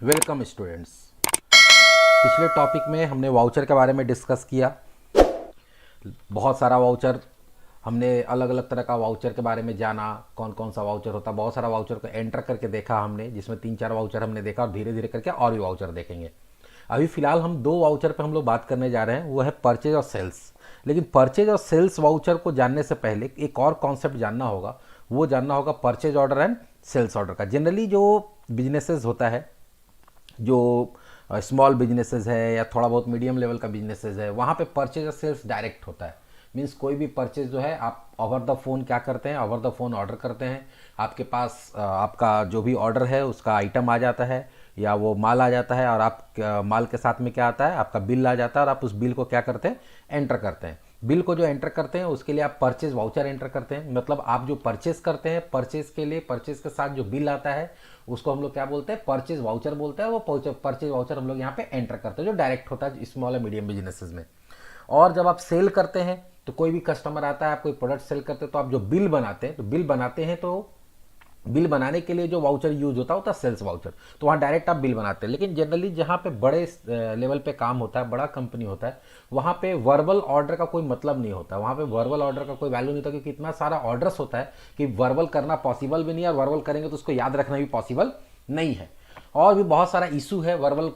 Welcome students. पिछले topic में हमने वाउचर के बारे में डिस्कस किया। बहुत सारा वाउचर हमने अलग अलग तरह का वाउचर के बारे में जाना, कौन कौन सा वाउचर होता है। बहुत सारा वाउचर को एंटर करके देखा हमने, जिसमें 3-4 वाउचर हमने देखा और धीरे धीरे करके और भी वाउचर देखेंगे। अभी फिलहाल हम 2 वाउचर पे हम लोग बात करने जा रहे हैं, वो है परचेज और सेल्स। लेकिन परचेज और सेल्स वाउचर को जानने से पहले एक और कॉन्सेप्ट जानना होगा, वो जानना होगा purchase order and sales order का। जनरली जो बिजनेसेस होता है, जो स्मॉल बिजनेसेस है या थोड़ा बहुत मीडियम लेवल का बिजनेसेस है, वहाँ पे परचेज और सेल्स डायरेक्ट होता है। मीन्स कोई भी परचेज जो है आप ओवर द फ़ोन क्या करते हैं, ओवर द फ़ोन ऑर्डर करते हैं। आपके पास आपका जो भी ऑर्डर है उसका आइटम आ जाता है या वो माल आ जाता है, और आप माल के साथ में क्या आता है, आपका बिल आ जाता है, और आप उस बिल को क्या करते हैं, एंटर करते हैं। बिल को जो एंटर करते हैं उसके लिए आप परचेज वाउचर एंटर करते हैं। मतलब आप जो परचेज करते हैं, परचेज के लिए परचेज के साथ जो बिल आता है उसको हम लोग क्या बोलते हैं, परचेज वाउचर बोलते हैं। वो परचेज वाउचर हम लोग यहाँ पे एंटर करते हैं, जो डायरेक्ट होता है स्मॉल और मीडियम बिजनेसेस में। और जब आप सेल करते हैं तो कोई भी कस्टमर आता है, आप कोई प्रोडक्ट सेल करते हैं तो आप जो बिल बनाते हैं, तो बिल बनाते हैं तो बिल बनाने के लिए जो वाउचर यूज होता है सेल्स वाउचर। तो वहाँ डायरेक्ट आप बिल बनाते हैं। लेकिन जनरली जहाँ पे बड़े लेवल पे काम होता है, बड़ा कंपनी होता है, वहाँ पे वर्बल ऑर्डर का कोई मतलब नहीं होता। वहाँ पे वर्बल ऑर्डर का कोई वैल्यू नहीं होता, क्योंकि इतना सारा ऑर्डर्स होता है कि वर्बल करना पॉसिबल भी नहीं है, और वर्बल करेंगे तो उसको याद रखना भी पॉसिबल नहीं है। और भी बहुत सारा इशू है वर्बल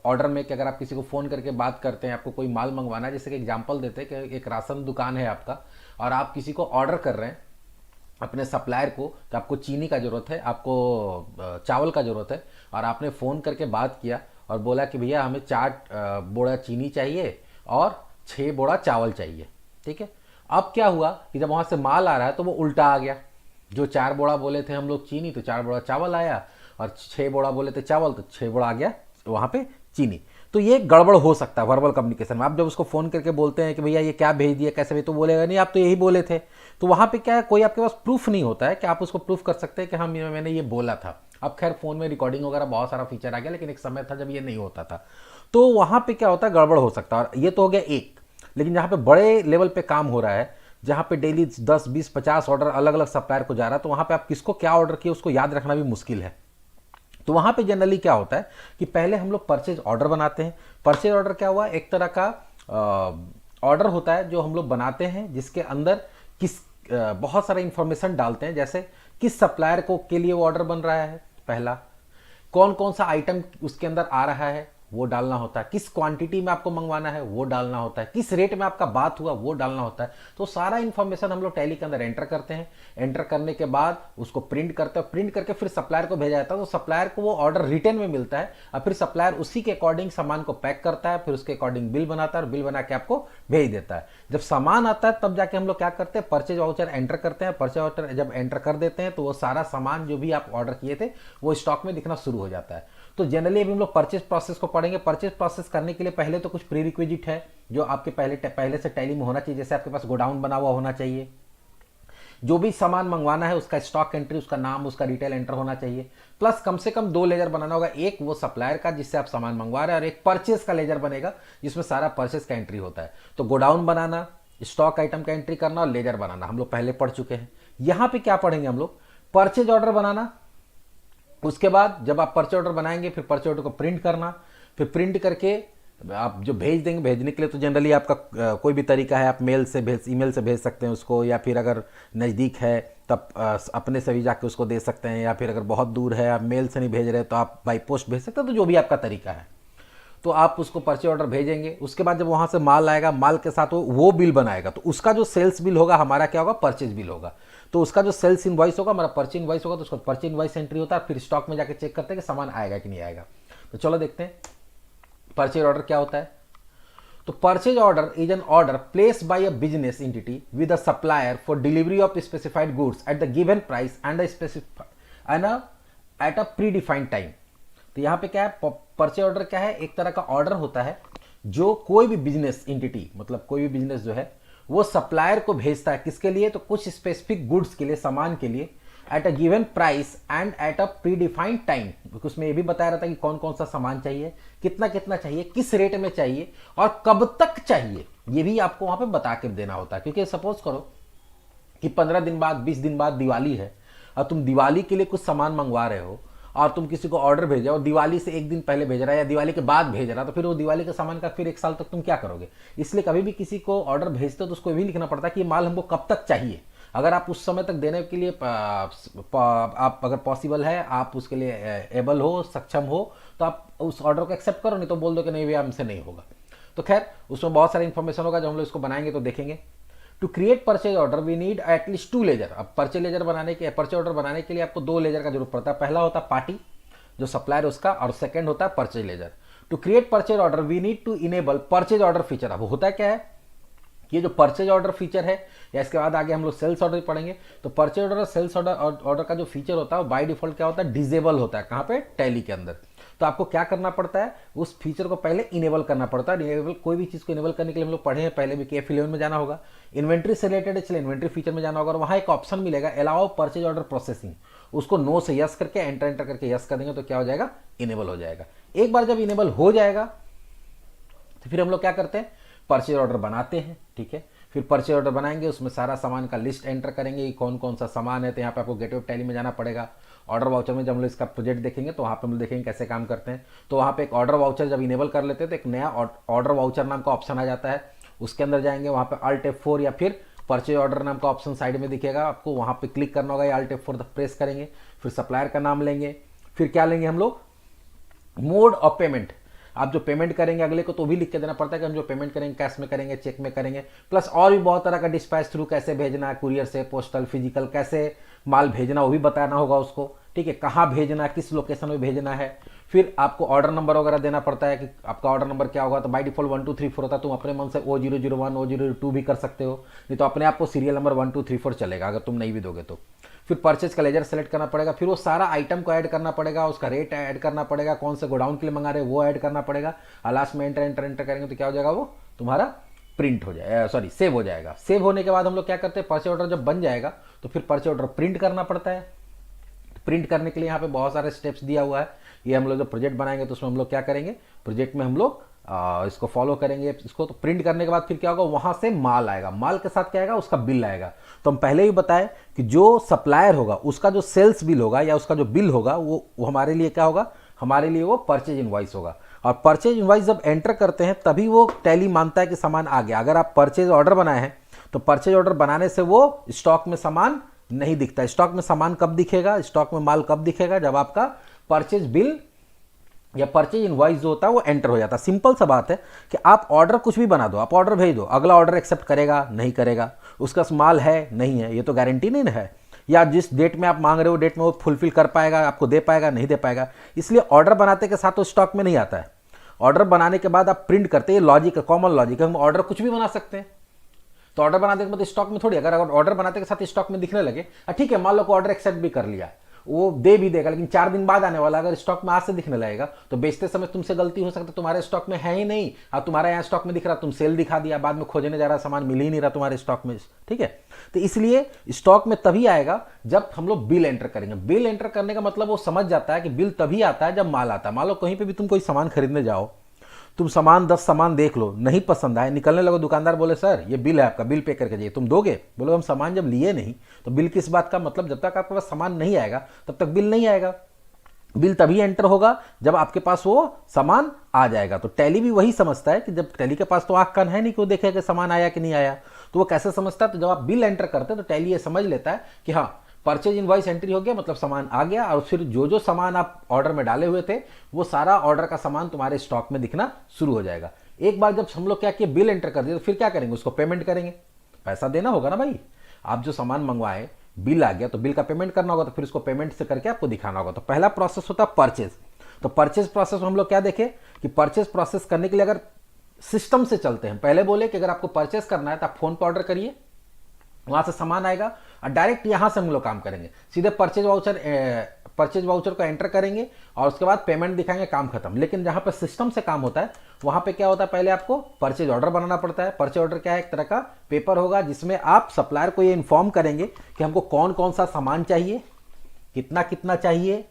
ऑर्डर में, कि अगर आप किसी को फ़ोन करके बात करते हैं, आपको कोई माल मंगवाना है, जैसे कि एग्जांपल देते हैं कि एक राशन दुकान है आपका, और आप किसी को ऑर्डर कर रहे हैं अपने सप्लायर को कि आपको चीनी का ज़रूरत है, आपको चावल का ज़रूरत है, और आपने फ़ोन करके बात किया और बोला कि भैया हमें 4 बोरा चीनी चाहिए और 6 बोरा चावल चाहिए। ठीक है। अब क्या हुआ कि जब वहाँ से माल आ रहा है तो वो उल्टा आ गया। जो 4 बोरा बोले थे हम लोग चीनी, तो 4 बोरा चावल आया, और 6 बोरा बोले थे चावल, तो 6 बोरा आ गया वहाँ पे चीनी। तो ये गड़बड़ हो सकता है वर्बल कम्युनिकेशन में। आप जब उसको फ़ोन करके बोलते हैं कि भैया ये क्या भेज दिया, कैसे भेज, तो बोलेगा नहीं आप तो यही बोले थे। तो वहाँ पे क्या है, कोई आपके पास प्रूफ नहीं होता है कि आप उसको प्रूफ कर सकते हैं कि हाँ मैंने ये बोला था। अब खैर फ़ोन में रिकॉर्डिंग वगैरह बहुत सारा फीचर आ गया, लेकिन एक समय था जब ये नहीं होता था। तो वहाँ पे क्या होता है, गड़बड़ हो सकता है। और ये तो हो गया एक। लेकिन जहाँ पे बड़े लेवल पे काम हो रहा है, जहाँ पे डेली 10, 20, 50 ऑर्डर अलग अलग सप्लायर को जा रहा है, तो वहाँ पे आप किसको क्या ऑर्डर किए उसको याद रखना भी मुश्किल है। तो वहाँ पे जनरली क्या होता है कि पहले हम लोग परचेज ऑर्डर बनाते हैं। परचेज ऑर्डर क्या हुआ, एक तरह का ऑर्डर होता है जो हम लोग बनाते हैं, जिसके अंदर किस बहुत सारा इंफॉर्मेशन डालते हैं। जैसे किस सप्लायर को के लिए वो ऑर्डर बन रहा है, पहला कौन कौन सा आइटम उसके अंदर आ रहा है वो डालना होता है, किस क्वांटिटी में आपको मंगवाना है वो डालना होता है, किस रेट में आपका बात हुआ वो डालना होता है। तो सारा इन्फॉर्मेशन हम लोग टैली के अंदर एंटर करते हैं। एंटर करने के बाद उसको प्रिंट करते हैं, प्रिंट करके फिर सप्लायर को भेजा जाता है। तो सप्लायर को वो ऑर्डर रिटर्न में मिलता है, और फिर सप्लायर उसी के अकॉर्डिंग सामान को पैक करता है, फिर उसके अकॉर्डिंग बिल बनाता है और बिल बना के आपको भेज देता है। जब सामान आता है तब जाके हम लोग क्या करते हैं, परचेज वाउचर एंटर करते हैं। परचेज वाउचर जब एंटर कर देते हैं तो वो सारा सामान जो भी आप ऑर्डर किए थे वो स्टॉक में दिखना शुरू हो जाता है। तो जनरली अभी हम लोग परचेज प्रोसेस को पढ़ेंगे। परचेज प्रोसेस करने के लिए पहले तो कुछ प्री रिक्विजिट है जो आपके पहले से टैली में होना चाहिए। जैसे आपके पास गोडाउन बना हुआ होना चाहिए, जो भी सामान मंगवाना है उसका स्टॉक एंट्री, उसका नाम, उसका डिटेल एंटर होना चाहिए। प्लस कम से कम 2 लेजर बनाना होगा, एक वो सप्लायर का जिससे आप सामान मंगवा रहे हैं, और एक परचेज का लेजर बनेगा जिसमें सारा परचेज का एंट्री होता है। तो गोडाउन बनाना, स्टॉक आइटम का एंट्री करना और लेजर बनाना हम लोग पहले पढ़ चुके हैं। यहाँ पे क्या पढ़ेंगे हम लोग, परचेज ऑर्डर बनाना। उसके बाद जब आप परचेज ऑर्डर बनाएंगे, फिर परचेज ऑर्डर को प्रिंट करना, फिर प्रिंट करके आप जो भेज देंगे, भेजने के लिए तो जनरली आपका कोई भी तरीका है, आप ईमेल से भेज सकते हैं उसको, या फिर अगर नज़दीक है तब अपने से भी जाके उसको दे सकते हैं, या फिर अगर बहुत दूर है आप मेल से नहीं भेज रहे तो आप बाई पोस्ट भेज सकते हैं। तो जो भी आपका तरीका है, तो आप उसको परचेज ऑर्डर भेजेंगे। उसके बाद जब वहाँ से माल आएगा, माल के साथ वो बिल बनाएगा, तो उसका जो सेल्स बिल होगा हमारा क्या होगा, परचेज बिल होगा। तो उसका जो सेल्स इनवॉइस होगा हमारा परचेज इनवॉइस होगा, तो उसका परचेज इनवॉइस एंट्री होता है। फिर स्टॉक में जाके चेक करते हैं कि सामान आएगा कि नहीं आएगा। तो चलो देखते हैं परचेज ऑर्डर क्या होता है। तो purchase order is an order placed bye a business entity with a supplier for delivery of specified goods at the given price and at a pre defined time. तो यहाँ पे क्या है, परचेज ऑर्डर क्या है, एक तरह का ऑर्डर होता है जो कोई भी बिजनेस एंटिटी, मतलब कोई भी बिजनेस जो है वो सप्लायर को भेजता है। किसके लिए, तो कुछ स्पेसिफिक गुड्स के लिए, सामान के लिए, at a given price and at a pre defined time. उसमें ये भी बताया रहता है कि कौन कौन सा सामान चाहिए, कितना कितना चाहिए, किस रेट में चाहिए और कब तक चाहिए, ये भी आपको वहां पे बता के देना होता है। क्योंकि सपोज करो कि 15 दिन बाद, 20 दिन बाद दिवाली है, और तुम दिवाली के लिए कुछ सामान मंगवा रहे हो, और तुम किसी को ऑर्डर भेजा और दिवाली से एक दिन पहले भेज रहा है या दिवाली के बाद भेज रहा है, तो फिर वो दिवाली के सामान का फिर 1 साल तक तुम क्या करोगे। इसलिए कभी भी किसी को ऑर्डर भेजते हो तो उसको ये भी लिखना पड़ता है कि ये माल हमको कब तक चाहिए। अगर आप उस समय तक देने के लिए आप अगर पॉसिबल है, आप उसके लिए एबल हो, सक्षम हो, तो आप उस ऑर्डर को एक्सेप्ट करो, नहीं तो बोल दो कि नहीं भैया हमसे नहीं होगा। तो खैर उसमें बहुत सारी इन्फॉर्मेशन होगा, जब हम लोग इसको बनाएंगे तो देखेंगे। To create purchase order we need at least 2 ledger. अब परचेज ऑर्डर बनाने के लिए आपको 2 लेजर का जरूरत पड़ता है। पहला होता है पार्टी, जो सप्लायर उसका, और सेकंड होता है purchase ledger. To create purchase order we need to enable purchase order feature. अब होता क्या है, ये जो परचेज ऑर्डर फीचर है, या इसके बाद आगे हम लोग सेल्स ऑर्डर पढ़ेंगे, तो परचेज ऑर्डर और सेल्स ऑर्डर का जो फीचर होता है वो बाय डिफॉल्ट क्या होता है, डिसेबल होता है। कहाँ पे, टैली के अंदर। तो आपको क्या करना पड़ता है, उस फीचर को पहले इनेबल करना पड़ता है। इनेबल कोई भी चीज़ को इनेबल करने के लिए हम लोग पढ़े हैं पहले भी, F11 में जाना होगा। इन्वेंट्री से रिलेटेड है, चलिए इन्वेंट्री फीचर में जाना होगा, और वहाँ एक ऑप्शन मिलेगा अलाउ परचेज ऑर्डर प्रोसेसिंग। उसको नो से यस करके एंटर करके यस कर देंगे तो क्या हो जाएगा, इनेबल हो जाएगा। एक बार जब इनेबल हो जाएगा तो फिर हम लोग क्या करते हैं, परचेज ऑर्डर बनाते हैं। ठीक है, फिर परचेज ऑर्डर बनाएंगे, उसमें सारा सामान का लिस्ट एंटर करेंगे कि कौन कौन सा सामान है। तो यहाँ पे आपको गेटवे ऑफ टैली में जाना पड़ेगा। ऑर्डर वाउचर में जब हम लोग इसका प्रोजेक्ट देखेंगे तो वहाँ पे हम लोग देखेंगे कैसे काम करते हैं। तो वहाँ पे एक ऑर्डर वाउचर जब इनेबल कर लेते हैं तो एक नया ऑर्डर वाउचर नाम का ऑप्शन आ जाता है। उसके अंदर जाएंगे, वहाँ पे Alt F4 या फिर परचेज ऑर्डर नाम का ऑप्शन साइड में दिखेगा आपको, वहाँ पे क्लिक करना होगा या Alt F4 प्रेस करेंगे। फिर सप्लायर का नाम लेंगे, फिर क्या लेंगे हम लोग, मोड ऑफ पेमेंट। आप जो पेमेंट करेंगे अगले को तो भी लिख के देना पड़ता है कि हम जो पेमेंट करेंगे कैश में करेंगे, चेक में करेंगे, प्लस और भी बहुत तरह का डिस्पैच थ्रू कैसे भेजना है, कुरियर से, पोस्टल, फिजिकल, कैसे माल भेजना वो भी बताना होगा उसको। ठीक है, कहाँ भेजना है, किस लोकेशन में भेजना है। फिर आपको ऑर्डर नंबर वगैरह देना पड़ता है कि आपका ऑर्डर नंबर क्या होगा। तो बाय डिफॉल्ट 1 2 3 4 होता है, तुम अपने मन से O001 O002 भी कर सकते हो, नहीं तो अपने आप को सीरियल नंबर 1 2 3 4 चलेगा अगर तुम नहीं भी दोगे तो। फिर परचेज का लेजर सेलेक्ट करना पड़ेगा, फिर वो सारा आइटम को ऐड करना पड़ेगा, उसका रेट ऐड करना पड़ेगा, कौन से गोडाउन के लिए मंगा रहे हैं वो ऐड करना पड़ेगा। लास्ट में एंटर करेंगे तो क्या हो जाएगा, वो तुम्हारा प्रिंट हो जाएगा, सॉरी सेव हो जाएगा। सेव होने के बाद हम लोग क्या करते हैं, परचेज ऑर्डर जब बन जाएगा तो फिर परचेज ऑर्डर प्रिंट करना पड़ता है। प्रिंट करने के लिए यहाँ पे बहुत सारे स्टेप्स दिया हुआ है। ये हम लोग जब प्रोजेक्ट बनाएंगे तो उसमें हम लोग क्या करेंगे, प्रोजेक्ट में हम लोग इसको फॉलो करेंगे। इसको तो प्रिंट करने के बाद फिर क्या होगा, वहां से माल आएगा, माल के साथ क्या आएगा, उसका बिल आएगा। तो हम पहले ही बताएं कि जो सप्लायर होगा उसका जो सेल्स बिल होगा या उसका जो बिल होगा वो हमारे लिए क्या होगा, हमारे लिए वो परचेज इनवॉइस होगा। और परचेज इनवॉइस जब एंटर करते हैं तभी वो टैली मानता है कि सामान आ गया। अगर आप परचेज ऑर्डर बनाए हैं तो परचेज ऑर्डर बनाने से वो स्टॉक में सामान नहीं दिखता। स्टॉक में सामान कब दिखेगा, स्टॉक में माल कब दिखेगा, जब आपका परचेज बिल या परचेज इनवॉइस जो होता है वो एंटर हो जाता है। सिंपल सा बात है कि आप ऑर्डर कुछ भी बना दो, आप ऑर्डर भेज दो, अगला ऑर्डर एक्सेप्ट करेगा नहीं करेगा, उसका माल है नहीं है, ये तो गारंटी नहीं है, या जिस डेट में आप मांग रहे हो डेट में वो फुलफिल कर पाएगा, आपको दे पाएगा नहीं दे पाएगा। इसलिए ऑर्डर बनाते के साथ तो स्टॉक में नहीं आता है। ऑर्डर बनाने के बाद आप प्रिंट करते हैं, लॉजिक है, कॉमन लॉजिक है, हम ऑर्डर कुछ भी बना सकते हैं। तो ऑर्डर बनाते के बाद स्टॉक में थोड़ी, अगर ऑर्डर बनाते के साथ स्टॉक में दिखने लगे, ठीक है मान लो को ऑर्डर एक्सेप्ट भी कर लिया, वो दे भी देगा, लेकिन 4 दिन बाद आने वाला अगर स्टॉक में आज से दिखने लगेगा तो बेचते समय तुमसे गलती हो सकता है, तुम्हारे स्टॉक में है ही नहीं, अब तुम्हारा यहाँ स्टॉक में दिख रहा, तुम सेल दिखा दिया, बाद में खोजने जा रहा, सामान मिल ही नहीं रहा तुम्हारे स्टॉक में। ठीक है, तो इसलिए स्टॉक में तभी आएगा जब हम लोग बिल एंटर करेंगे। बिल एंटर करने का मतलब वो समझ जाता है कि बिल तभी आता है जब माल आता है। मान लो कहीं पर भी तुम कोई सामान खरीदने जाओ, तुम सामान 10 सामान देख लो, नहीं पसंद आए, निकलने लगो, दुकानदार बोले सर ये बिल है आपका, बिल पे करके जाइए, तुम दोगे? बोलो हम सामान जब लिए नहीं तो बिल किस बात का, मतलब जब तक आपके पास सामान नहीं आएगा तब तक बिल नहीं आएगा। बिल तभी एंटर होगा जब आपके पास वो सामान आ जाएगा। तो टैली भी वही समझता है कि जब टैली के पास तो आंख कान है नहीं कि वो देखेगा सामान आया कि नहीं आया, तो वो कैसे समझता है, तो जब आप बिल एंटर करते हैं तो टैली ये समझ लेता है कि हाँ परचेज इनवॉइस एंट्री हो गया, मतलब सामान आ गया, और फिर जो जो सामान आप ऑर्डर में डाले हुए थे वो सारा ऑर्डर का सामान तुम्हारे स्टॉक में दिखना शुरू हो जाएगा। एक बार जब हम लोग क्या किए, बिल एंटर कर दिया, तो फिर क्या करेंगे, उसको पेमेंट करेंगे, पैसा देना होगा ना भाई। आप जो सामान मंगवाए, बिल आ गया तो बिल का पेमेंट करना होगा, तो फिर उसको पेमेंट से करके आपको दिखाना होगा। तो पहला प्रोसेस होता है परचेज। तो परचेज प्रोसेस में हम लोग क्या देखें कि परचेज प्रोसेस करने के लिए अगर सिस्टम से चलते हैं, पहले बोले कि अगर आपको परचेज करना है तो आप फोन पर ऑर्डर करिए, वहां से सामान आएगा और डायरेक्ट यहां से हम लोग काम करेंगे, सीधे परचेज वाउचर को एंटर करेंगे और उसके बाद पेमेंट दिखाएंगे, काम खत्म। लेकिन जहां पे सिस्टम से काम होता है वहां पे क्या होता है, पहले आपको परचेज ऑर्डर बनाना पड़ता है। परचेज ऑर्डर क्या है, एक तरह का पेपर होगा जिसमें आप सप्लायर को ये इन्फॉर्म करेंगे कि हमको कौन कौन सा सामान चाहिए, कितना कितना चाहिए,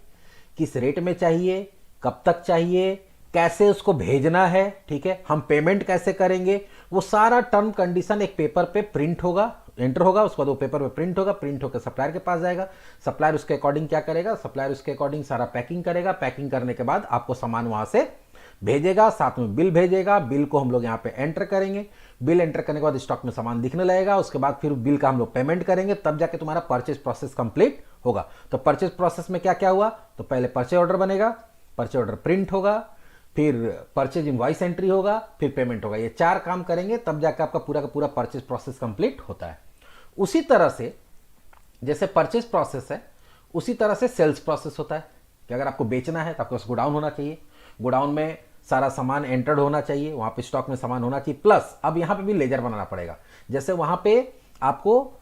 किस रेट में चाहिए, कब तक चाहिए, कैसे उसको भेजना है, ठीक है, हम पेमेंट कैसे करेंगे, वो सारा टर्म कंडीशन एक पेपर पे प्रिंट होगा, एंटर होगा, उसके बाद वो पेपर पे प्रिंट होगा, प्रिंट होकर सप्लायर के पास जाएगा, सप्लायर उसके अकॉर्डिंग क्या करेगा, सप्लायर उसके अकॉर्डिंग सारा पैकिंग करेगा, पैकिंग करने के बाद आपको सामान वहाँ से भेजेगा, साथ में बिल भेजेगा, बिल को हम लोग यहाँ पे एंटर करेंगे, बिल एंटर करने के बाद स्टॉक में सामान दिखने लगेगा, उसके बाद फिर बिल का हम लोग पेमेंट करेंगे, तब जाके तुम्हारा परचेज प्रोसेस कंप्लीट होगा। तो परचेज प्रोसेस में क्या क्या हुआ, तो पहले परचेज ऑर्डर बनेगा, परचेज ऑर्डर प्रिंट होगा, फिर परचेज इनवॉइस एंट्री होगा, फिर पेमेंट होगा। ये 4 काम करेंगे तब जाकर आपका पूरा का पूरा परचेज प्रोसेस कंप्लीट होता है। उसी तरह से जैसे परचेज प्रोसेस है, उसी तरह से सेल्स प्रोसेस होता है कि अगर आपको बेचना है तो आपके पास गोडाउन होना चाहिए, गोडाउन में सारा सामान एंटर्ड होना चाहिए, वहां पे स्टॉक में सामान होना चाहिए, प्लस अब यहां पे भी लेजर बनाना पड़ेगा। जैसे वहां पे आपको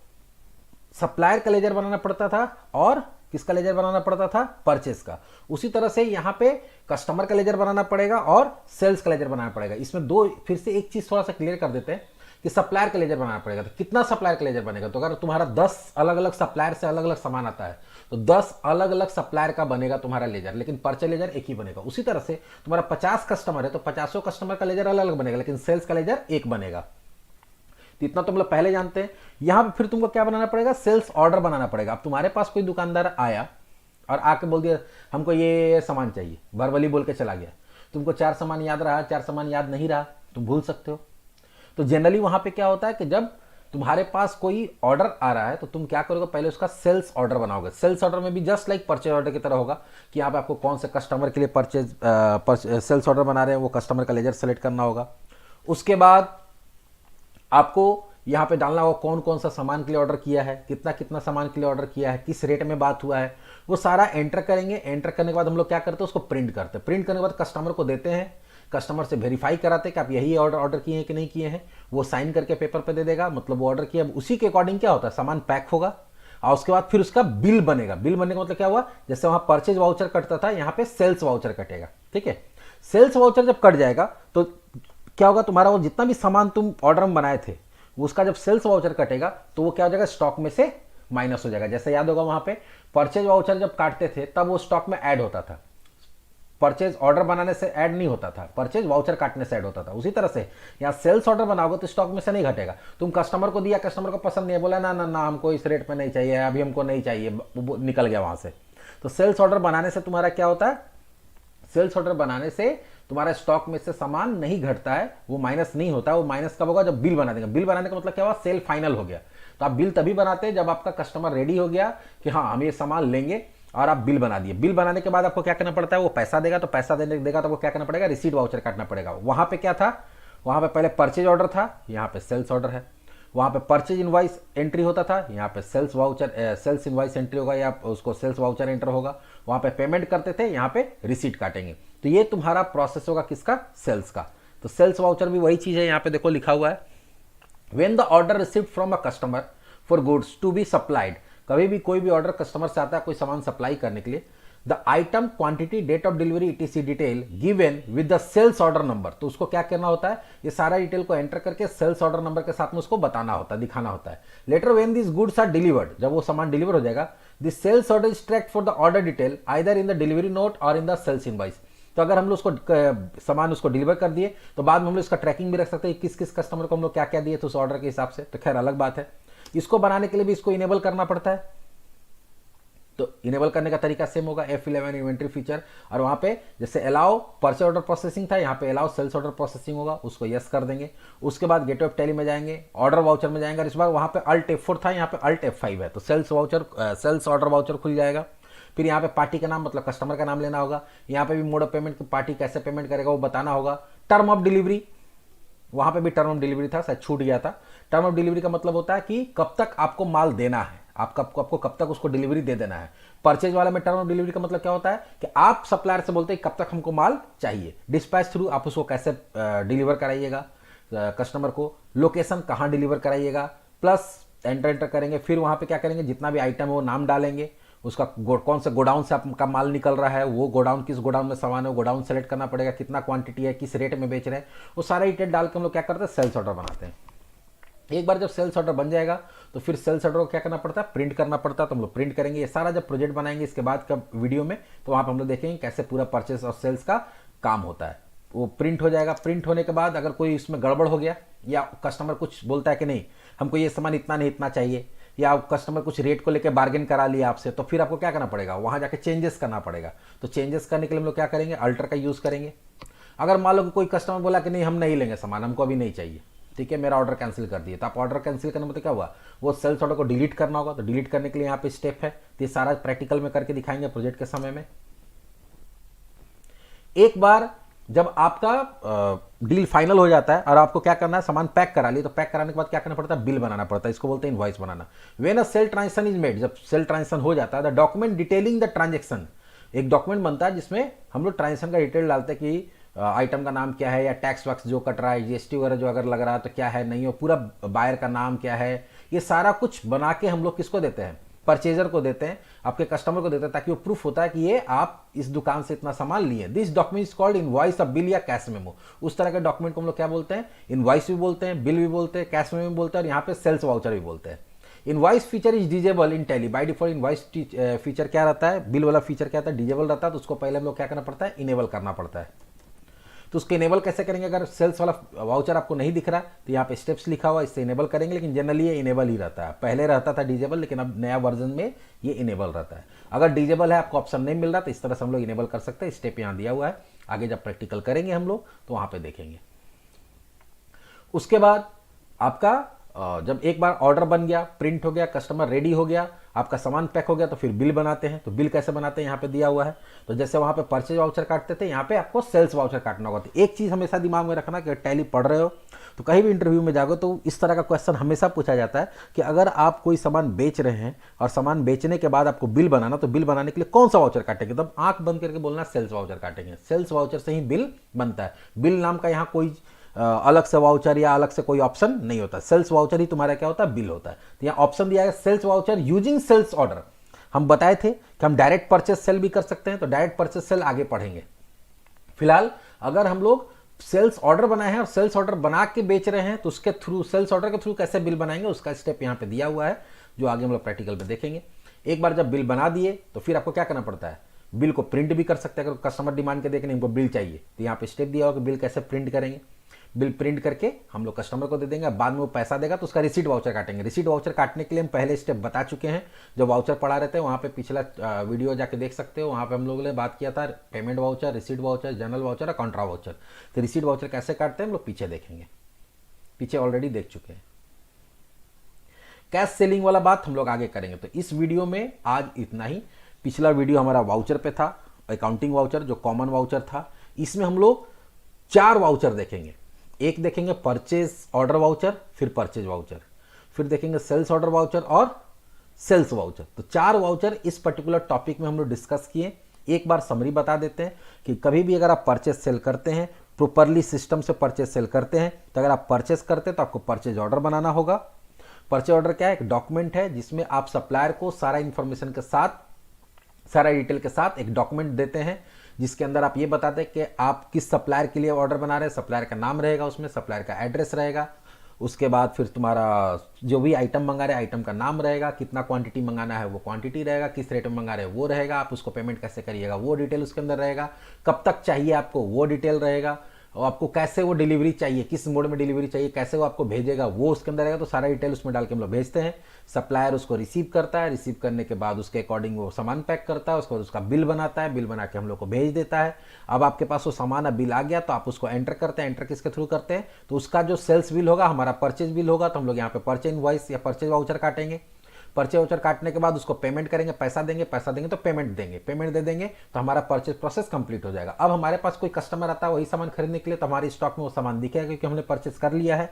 सप्लायर का लेजर बनाना पड़ता था और किसका लेजर बनाना पड़ता था, परचेस का, उसी तरह से यहां पे कस्टमर का लेजर बनाना पड़ेगा और सेल्स का लेजर बनाना पड़ेगा। इसमें दो, फिर से एक चीज थोड़ा सा क्लियर कर देते हैं कि सप्लायर का लेजर बनाना पड़ेगा। तो कितना सप्लायर का लेजर बनेगा, तो अगर तुम्हारा 10 अलग अलग सप्लायर से अलग अलग सामान आता है तो 10 अलग अलग सप्लायर का बनेगा तुम्हारा लेजर, लेकिन परचेज लेजर एक ही बनेगा। उसी तरह से तुम्हारा 50 कस्टमर है तो 50 कस्टमर का लेजर अलग अलग बनेगा, लेकिन सेल्स का लेजर एक बनेगा। तो इतना तुम लोग पहले जानते हैं। यहां पे फिर तुमको क्या बनाना पड़ेगा, सेल्स ऑर्डर बनाना पड़ेगा। अब तुम्हारे पास कोई दुकानदार आया और आके बोल दिया हमको ये सामान चाहिए, वर्बली बोल के चला गया, तुमको 4 सामान याद रहा, 4 सामान याद नहीं रहा, तुम भूल सकते हो। तो जनरली वहां पे क्या होता है कि जब तुम्हारे पास कोई ऑर्डर आ रहा है तो तुम क्या करोगे, पहले उसका सेल्स ऑर्डर बनाओगे। सेल्स ऑर्डर में भी जस्ट लाइक परचेज ऑर्डर की तरह होगा कि यहाँ पे आपको कौन से कस्टमर के लिए सेल्स ऑर्डर बना रहे हैं, वो कस्टमर का लेजर सेलेक्ट करना होगा। उसके बाद आपको यहाँ पे डालना होगा कौन कौन सा सामान के लिए ऑर्डर किया है, कितना कितना सामान के लिए ऑर्डर किया है, किस रेट में बात हुआ है, वो सारा एंटर करेंगे। एंटर करने के बाद हम लोग क्या करते हैं, उसको प्रिंट करते हैं। प्रिंट करने के बाद कस्टमर को देते हैं, कस्टमर से वेरीफाई कराते हैं कि आप यही ऑर्डर किए हैं कि नहीं किए हैं, वो साइन करके पेपर पे दे देगा, मतलब वो ऑर्डर किया। उसी के अकॉर्डिंग क्या होता है, सामान पैक होगा और उसके बाद फिर उसका बिल बनेगा। बिल बनने का मतलब क्या हुआ, जैसे वहां परचेज वाउचर कटता था, यहाँ पे सेल्स वाउचर कटेगा। ठीक है, सेल्स वाउचर जब कट जाएगा तो क्या होगा, तुम्हारा वो जितना भी सामान तुम ऑर्डर में बनाए थे उसका जब सेल्स वाउचर कटेगा तो वो क्या हो जाएगा, स्टॉक में से माइनस हो जाएगा। जैसे याद होगा वहां पे परचेज वाउचर जब काटते थे तब वो स्टॉक में ऐड होता था, परचेज ऑर्डर बनाने से ऐड नहीं होता था, परचेज वाउचर काटने से ऐड होता था। उसी तरह से यहाँ सेल्स ऑर्डर बनाओगे तो स्टॉक में से नहीं घटेगा। तुम कस्टमर को दिया, कस्टमर को पसंद नहीं है, बोला ना ना ना हमको इस रेट में नहीं चाहिए, अभी हमको नहीं चाहिए, वो निकल गया वहां से। तो सेल्स ऑर्डर बनाने से तुम्हारा क्या होता है, सेल्स ऑर्डर बनाने से तुम्हारा स्टॉक में से सामान नहीं घटता है, वो माइनस नहीं होता। वो माइनस कब होगा, जब बिल बना देंगे। बिल बनाने का मतलब क्या हुआ, सेल फाइनल हो गया। तो आप बिल तभी बनाते हैं जब आपका कस्टमर रेडी हो गया कि हाँ हम ये सामान लेंगे, और आप बिल बना दिए। बिल बनाने के बाद आपको क्या करना पड़ता है, वो पैसा देगा, तो पैसा देगा तो आपको क्या करना पड़ेगा, रिसीट वाउचर काटना पड़ेगा। वहां पे क्या था, वहां पे पहले परचेज ऑर्डर था, यहाँ पे सेल्स ऑर्डर है। वहां पे परचेज इनवॉइस एंट्री होता था, यहाँ पे sales voucher sales invoice entry होगा या उसको सेल्स वाउचर एंटर होगा। वहां पे पेमेंट करते थे, यहाँ पे रिसीट काटेंगे। तो ये तुम्हारा प्रोसेस होगा किसका, सेल्स का। तो सेल्स वाउचर भी वही चीज है, यहाँ पे देखो लिखा हुआ है, when the order received from a customer for goods to be supplied. कभी भी कोई भी ऑर्डर कस्टमर से आता है कोई सामान सप्लाई करने के लिए, the item quantity date of delivery ETC detail given with the sales order number. तो उसको क्या करना होता है, ये सारा डिटेल को एंटर करके सेल्स ऑर्डर नंबर के साथ में उसको बताना होता है, दिखाना होता है। Later when this goods are delivered, जब वो सामान डिलीवर हो जाएगा, this sales order is tracked for the order detail either in the delivery note और इन द सेल्स इनवॉइस। तो अगर हम लोग उसको सामान उसको डिलीवर कर दिए तो बाद में हम लोग इसका ट्रैकिंग भी रख सकते हैं, किस किस कस्टमर को हम लोग क्या क्या दिए थे उस ऑर्डर के हिसाब से। तो खैर अलग बात है, इसको बनाने के लिए भी इसको इनेबल करना पड़ता है। तो इनेबल करने का तरीका सेम होगा, F11 इन्वेंट्री फीचर, और वहां पे जैसे अलाउ परचेज ऑर्डर प्रोसेसिंग था, यहाँ पे अलाउ सेल्स ऑर्डर प्रोसेसिंग होगा, उसको यस कर देंगे। उसके बाद गेटवे ऑफ टैली में जाएंगे, ऑर्डर वाउचर में जाएंगे, इस बार वहां पे अल्ट F4 था, यहाँ पे अल्ट F5 है। तो सेल्स ऑर्डर वाउचर खुल जाएगा। फिर यहाँ पे पार्टी का नाम मतलब कस्टमर का नाम लेना होगा। यहाँ पे भी मोड ऑफ पेमेंट, पार्टी कैसे पेमेंट करेगा वो बताना होगा। टर्म ऑफ डिलीवरी, वहां पे भी टर्म ऑफ डिलीवरी था, शायद छूट गया था। टर्म ऑफ डिलीवरी का मतलब होता है कि कब तक आपको माल देना है, आपको कब तक उसको डिलीवरी दे देना है। परचेज वाला में टर्म ऑफ डिलीवरी का मतलब क्या होता है कि आप सप्लायर से बोलते हैं कब तक हमको माल चाहिए। डिस्पैच थ्रू, आप उसको कैसे डिलीवर कराइएगा कस्टमर को, लोकेशन कहाँ डिलीवर कराइएगा, प्लस एंटर करेंगे। फिर वहां पे क्या करेंगे, जितना भी आइटम है वो नाम डालेंगे, उसका कौन सा गोडाउन से आपका माल निकल रहा है, वो गोडाउन किस गोडाउन में सामान है, गोडाउन सेलेक्ट करना पड़ेगा, कितना क्वांटिटी है, किस रेट में बेच रहे हैं, वो सारा डिटेल डाल के हम लोग क्या करते हैं, सेल्स ऑर्डर बनाते हैं। एक बार जब सेल्स ऑर्डर बन जाएगा तो फिर सेल्स ऑर्डर को क्या करना पड़ता है, प्रिंट करना पड़ता है। तो हम लोग प्रिंट करेंगे। ये सारा जब प्रोजेक्ट बनाएंगे इसके बाद का वीडियो में, तो वहां पर हम लोग देखेंगे कैसे पूरा परचेस और सेल्स का काम होता है। वो प्रिंट हो जाएगा। प्रिंट होने के बाद अगर कोई इसमें गड़बड़ हो गया या कस्टमर कुछ बोलता है कि नहीं हमको ये सामान इतना नहीं इतना चाहिए, या कस्टमर कुछ रेट को लेकर बार्गेन करा लिया आपसे, तो फिर आपको क्या करना पड़ेगा, वहाँ जाके चेंजेस करना पड़ेगा। तो चेंजेस करने के लिए हम लोग क्या करेंगे, अल्टर का यूज़ करेंगे। अगर मान लो कि कोई कस्टमर बोला कि नहीं हम नहीं लेंगे सामान, हमको अभी नहीं चाहिए, ठीक है, मेरा ऑर्डर कैंसिल कर दिए, तो आप ऑर्डर कैंसिल करने में तो क्या हुआ, वो सेल्स ऑर्डर को डिलीट करना होगा। तो डिलीट करने के लिए यहाँ पे स्टेप है, तो ये सारा प्रैक्टिकल में करके दिखाएंगे प्रोजेक्ट के समय में। एक बार जब आपका डील फाइनल हो जाता है और आपको क्या करना है, सामान पैक करा लिया, तो पैक कराने के बाद क्या करना पड़ता है, बिल बनाना पड़ता है। इसको बोलते हैं invoice banana. When a sale transaction is made, जब सेल ट्रांजेक्शन हो जाता है, the document detailing the transaction, एक डॉक्यूमेंट बनता है जिसमें हम लोग ट्रांजेक्शन का डिटेल डालते हैं कि आइटम का नाम क्या है, या टैक्स वैक्स जो कट रहा है, जीएसटी वगैरह जो अगर लग रहा है तो क्या है नहीं हो, पूरा बायर का नाम क्या है, ये सारा कुछ बना के हम लोग किसको देते हैं, परचेजर को देते हैं, आपके कस्टमर को देते हैं, ताकि वो प्रूफ होता है कि ये आप इस दुकान से इतना सामान लिए। This document is called invoice, bill या कैश मेमो। उस तरह के डॉक्यूमेंट को हम लोग क्या बोलते हैं, इनवॉइस भी बोलते हैं, बिल भी बोलते हैं, कैश मेमो भी बोलते हैं, और यहाँ पे सेल्स वाउचर भी बोलते हैं। Invoice feature is disable in tally. By default invoice feature क्या रहता है, बिल वाला फीचर क्या रहता है, डिजेबल रहता है। तो उसको पहले हम लोग क्या करना पड़ता है, इनेबल करना पड़ता है। तो उसको इनेबल कैसे करेंगे, अगर सेल्स वाला वाउचर आपको नहीं दिख रहा तो यहाँ पे स्टेप्स लिखा हुआ, इससे इनेबल करेंगे। लेकिन जनरली ये इनेबल ही रहता है, पहले रहता था डिजेबल, लेकिन अब नया वर्जन में ये इनेबल रहता है। अगर डिजेबल है, आपको ऑप्शन नहीं मिल रहा, तो इस तरह से हम लोग इनेबल कर सकते हैं। स्टेप यहाँ दिया हुआ है, आगे जब प्रैक्टिकल करेंगे हम लोग तो वहाँ पे देखेंगे। उसके बाद आपका जब एक बार ऑर्डर बन गया, प्रिंट हो गया, कस्टमर रेडी हो गया, आपका सामान पैक हो गया, तो फिर बिल बनाते हैं। तो बिल कैसे बनाते हैं, यहाँ पे दिया हुआ है। तो जैसे वहाँ पे परचेज वाउचर काटते थे, यहाँ पे आपको सेल्स वाउचर काटना होगा। तो एक चीज़ हमेशा दिमाग में रखना कि टैली पढ़ रहे हो तो कहीं भी इंटरव्यू में जाओगे तो इस तरह का क्वेश्चन हमेशा पूछा जाता है कि अगर आप कोई सामान बेच रहे हैं और सामान बेचने के बाद आपको बिल बनाना, तो बिल बनाने के लिए कौन सा वाउचर काटेंगे, तब आंख बंद करके बोलना सेल्स वाउचर काटेंगे। सेल्स वाउचर से ही बिल बनता है। बिल नाम का यहाँ कोई अलग से वाउचर या अलग से कोई ऑप्शन नहीं होता। सेल्स वाउचर ही तुम्हारा क्या होता है, बिल होता है। तो यहाँ ऑप्शन दिया है sales voucher using sales order. हम बताए थे कि हम डायरेक्ट परचेज सेल भी कर सकते हैं, तो डायरेक्ट परचेज सेल आगे पढ़ेंगे। फिलहाल अगर हम लोग सेल्स ऑर्डर बनाए हैं और सेल्स ऑर्डर बना के बेच रहे हैं, तो उसके थ्रू, सेल्स ऑर्डर के थ्रू कैसे बिल बनाएंगे, उसका स्टेप यहाँ पे दिया हुआ है, जो आगे हम लोग प्रैक्टिकल में देखेंगे। एक बार जब बिल बना दिए तो फिर आपको क्या करना पड़ता है, बिल को प्रिंट भी कर सकते हैं। अगर कस्टमर डिमांड के देखें हमको बिल चाहिए, तो यहाँ पे स्टेप दिया होगा कि बिल कैसे प्रिंट करेंगे। बिल प्रिंट करके हम लोग कस्टमर को दे देंगे, बाद में वो पैसा देगा तो उसका रिसीट वाउचर काटेंगे। रिसीट वाउचर काटने के लिए हम पहले स्टेप बता चुके हैं, जो वाउचर पढ़ा रहते हैं वहाँ पे पिछला वीडियो जाके देख सकते हो। वहाँ पे हम लोगों ने बात किया था payment voucher, receipt voucher, general voucher और कॉन्ट्रा वाउचर। तो रिसीट वाउचर कैसे काटते हैं हम लोग पीछे देखेंगे, पीछे ऑलरेडी देख चुके हैं। कैश सेलिंग वाला बात हम लोग आगे करेंगे। तो इस वीडियो में आज इतना ही। पिछला वीडियो हमारा वाउचर पे था, अकाउंटिंग वाउचर जो कॉमन वाउचर था। इसमें हम लोग 4 वाउचर देखेंगे। एक देखेंगे परचेज ऑर्डर वाउचर, फिर परचेज वाउचर, फिर देखेंगे सेल्स ऑर्डर वाउचर और सेल्स वाउचर। तो 4 वाउचर इस पर्टिकुलर टॉपिक में हम लोग डिस्कस किए। एक बार समरी बता देते हैं कि कभी भी अगर आप परचेज सेल करते हैं, प्रॉपरली सिस्टम से परचेज सेल करते हैं, तो अगर आप परचेज करते हैं तो आपको परचेज ऑर्डर बनाना होगा। परचेज ऑर्डर क्या है, एक डॉक्यूमेंट है जिसमें आप सप्लायर को सारा इंफॉर्मेशन के साथ, सारा डिटेल के साथ एक डॉक्यूमेंट देते हैं, जिसके अंदर आप ये बताते हैं कि आप किस सप्लायर के लिए ऑर्डर बना रहे हैं। सप्लायर का नाम रहेगा, उसमें सप्लायर का एड्रेस रहेगा। उसके बाद फिर तुम्हारा जो भी आइटम मंगा रहे हैं, आइटम का नाम रहेगा, कितना क्वांटिटी मंगाना है वो क्वांटिटी रहेगा, किस रेट में मंगा रहे हैं वो रहेगा, आप उसको पेमेंट कैसे करिएगा वो डिटेल उसके अंदर रहेगा, कब तक चाहिए आपको वो डिटेल रहेगा, और आपको कैसे वो डिलीवरी चाहिए, किस मोड में डिलीवरी चाहिए, कैसे वो आपको भेजेगा वो उसके अंदर रहेगा। तो सारा डिटेल उसमें डाल के हम लोग भेजते हैं। सप्लायर उसको रिसीव करता है, रिसीव करने के बाद उसके अकॉर्डिंग वो सामान पैक करता है, उसके बाद उसका बिल बनाता है, बिल बना के हम लोग को भेज देता है। अब आपके पास वो सामान, अब बिल आ गया तो आप उसको एंटर करते हैं। एंटर किसके थ्रू करते हैं, तो उसका जो सेल्स बिल होगा, हमारा परचेज बिल होगा, तो हम लोग यहाँ पे परचेज इनवॉइस या परचेज वाउचर काटेंगे। परचेज वाउचर काटने के बाद उसको पेमेंट करेंगे, पैसा देंगे, पैसा देंगे तो पेमेंट देंगे, पेमेंट दे देंगे तो हमारा परचेज प्रोसेस कंप्लीट हो जाएगा। अब हमारे पास कोई कस्टमर आता है वही सामान खरीदने के लिए, तो हमारे स्टॉक में वो सामान दिखेगा क्योंकि हमने परचेज कर लिया है।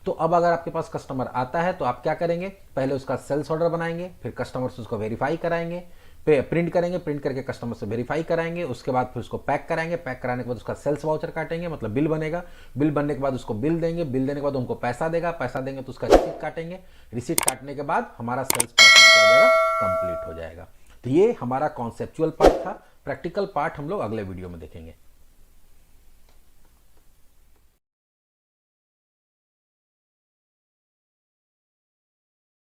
तो अब अगर आपके पास कस्टमर आता है तो आप क्या करेंगे, पहले उसका सेल्स ऑर्डर बनाएंगे, फिर कस्टमर से उसको वेरीफाई कराएंगे, प्रिंट करेंगे, प्रिंट करके कस्टमर से वेरीफाई कराएंगे, उसके बाद फिर उसको पैक कराएंगे, पैक कराने के बाद उसका सेल्स वाउचर काटेंगे, मतलब बिल बनेगा, बिल बनने के बाद उसको बिल देंगे, बिल देने के बाद उनको पैसा देगा, पैसा देंगे तो उसका रिसीट काटेंगे, रिसीट काटने के बाद हमारा सेल्स प्रोसेस क्या हो जाएगा, कंप्लीट हो जाएगा। तो ये हमारा कॉन्सेप्चुअल पार्ट था। प्रैक्टिकल पार्ट हम लोग अगले वीडियो में देखेंगे।